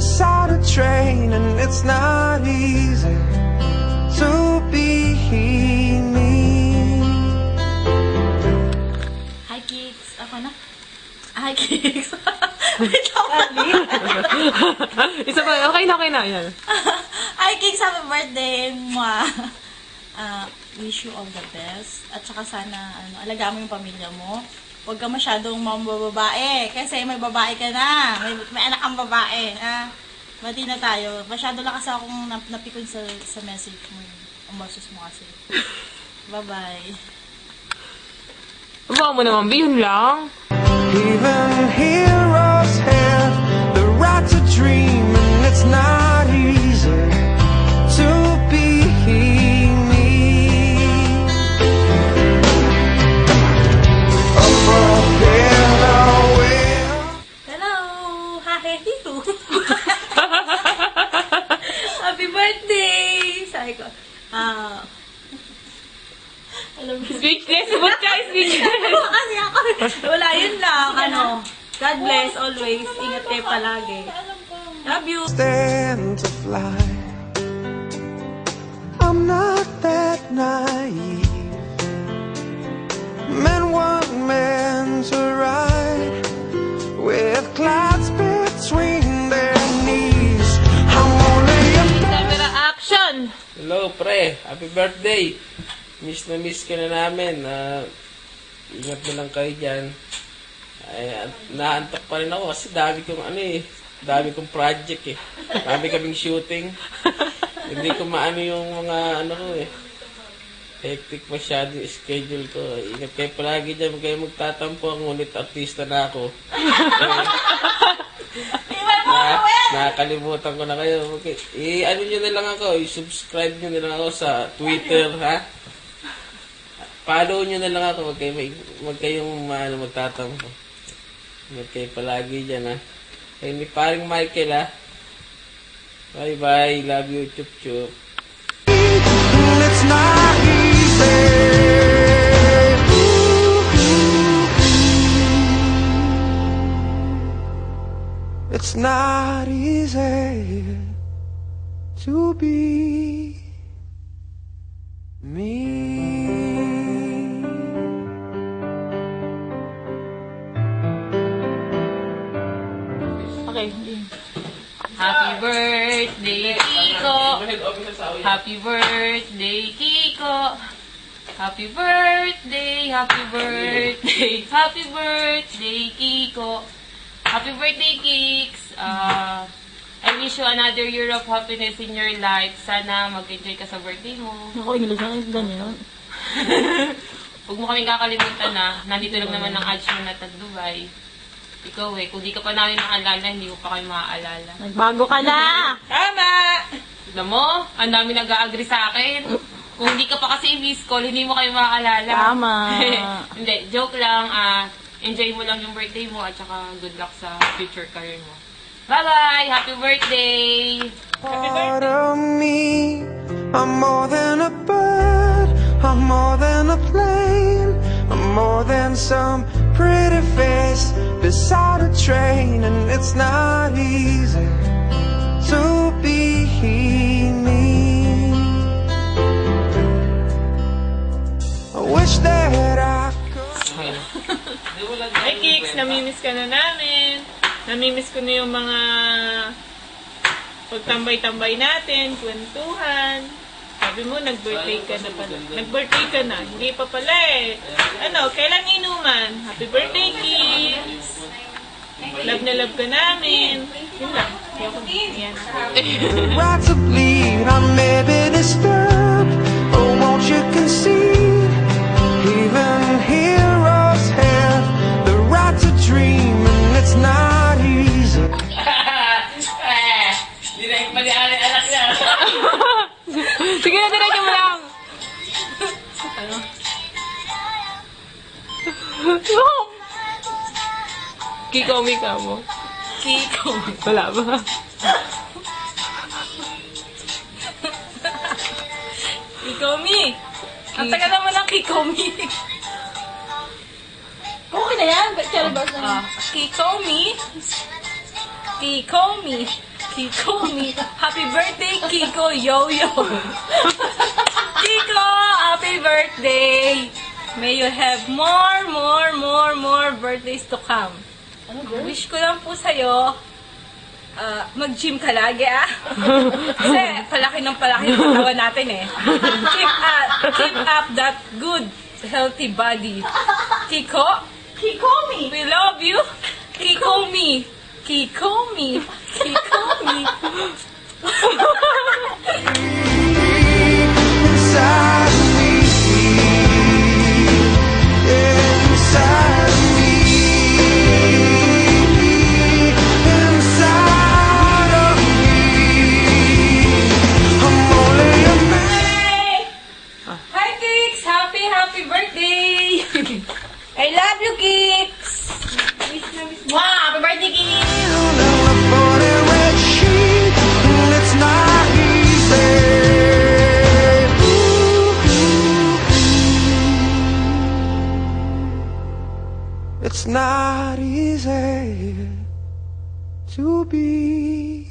beside a train, and it's not easy to be me. Hi, Kicks. Ako na? Hi, Kicks. Wait lang. Isa pa, okay na yan. Hi, Kicks. Happy birthday, Mwah. Wish you all the best. At saka sana, alagaan mo yung pamilya mo. Huwag ka masyadong mambababae. Kasi may babae ka na. May anak kang babae. Bati na tayo. Masyado lang kasi akong napikon sa message mo. Ang boses mo kasi. Bye-bye. Aba mo naman, yun lang. Even heroes have the right to dream, and it's not easy to be me. Hello! Hi! Dito! Happy birthday! Sabi ko, alam mo, Speechless, ba't ka speechless? kasi ako, wala yun lang, God bless always, ingat kayo palagi. Love you! Stand to fly. I'm not that naive. Men want men to ride with clouds between their knees. I'm only a Camera action! Hello, pre. Happy birthday. Miss na miss ka na namin. Ingat mo lang kayo dyan. Ay, naantok pa rin ako kasi dami kong project eh. Dami kaming shooting. Hindi ko maano yung mga ko eh. Hectic masyado yung schedule ko. Ingat kayo palagi dyan. Huwag kayo magtatampo. Ngunit artista na ako. Nakakalimutan ko na kayo. Okay. Ano nyo na lang ako. I-subscribe nyo na lang ako sa Twitter, ha? Follow nyo na lang ako. Huwag kayong magtatampo. Ingat kayo palagi dyan, ha? Kaya ni paring Michael, ha? Bye-bye. Love you. Chup-chup. It's not easy. It's not easy to be me. Okay. Happy birthday, Kiko! Happy birthday, Kiko! Happy birthday, happy birthday, happy birthday, Kiko! Happy birthday, Kicks! I wish you another year of happiness in your life. Sana mag-enjoy ka sa birthday mo. Ako, English lang, ganyan. Huwag mo kaming kakalimutan na. Nandito lang naman ang Adj mo na Dubai. Ikaw kung di ka pa namin maalala, hindi ko pa kayo maaalala. Nagbago ka na! Tama! Tignan mo, ang dami nag-a-agree sa akin. Kung di ka pa kasi i-miss call, hindi mo kayo maaalala. Tama! Hindi, joke lang. Enjoy mo lang yung birthday mo at saka good luck sa future career mo. Bye-bye! Happy birthday! Part of me, I'm more than a bird, I'm more than a plane, I'm more than some pretty face beside a train, and it's not easy to be me. I wish that I could. Hi, Kicks! Namimiss ka na namin. Namimiss ko na yung mga pagtambay-tambay natin, kwentuhan. Sabi mo, nag-birthday ka na pala. Nag-birthday ka na. Hindi pa pala eh. Kailan inuman? Happy birthday, Kicks! Love na love ka namin. Yun lang. Yan. Right to bleed, I may be disturbed, oh won't you concede? Even heroes have the right to dream, and it's not easy. Hindi na yung pali-anak niya. Sige na, diretso mo lang. Kiko, Mika mo. Kiko! Wala ba? Kikomi! Ang tagal naman ng Kikomi. Okay na yan. Cherry bars na. Kikomi. Kikomi. Kiko me. Happy birthday, Kiko Yo-Yo. Kiko, happy birthday. May you have more birthdays to come. Wish ko lang po sa'yo, mag-gym ka lagi, Kasi palaki ng katawan natin, eh. Keep up that good, healthy body. Kiko, Kikomi! we love you. Kiko me. Kiko me. Kiko me. Inside me, inside me, inside of me. I'm only a man. Hi, Kix! Happy birthday! I love you, Kix! Wow! Happy birthday, Kiki! On a body red sheet, and it's not easy. It's not easy to be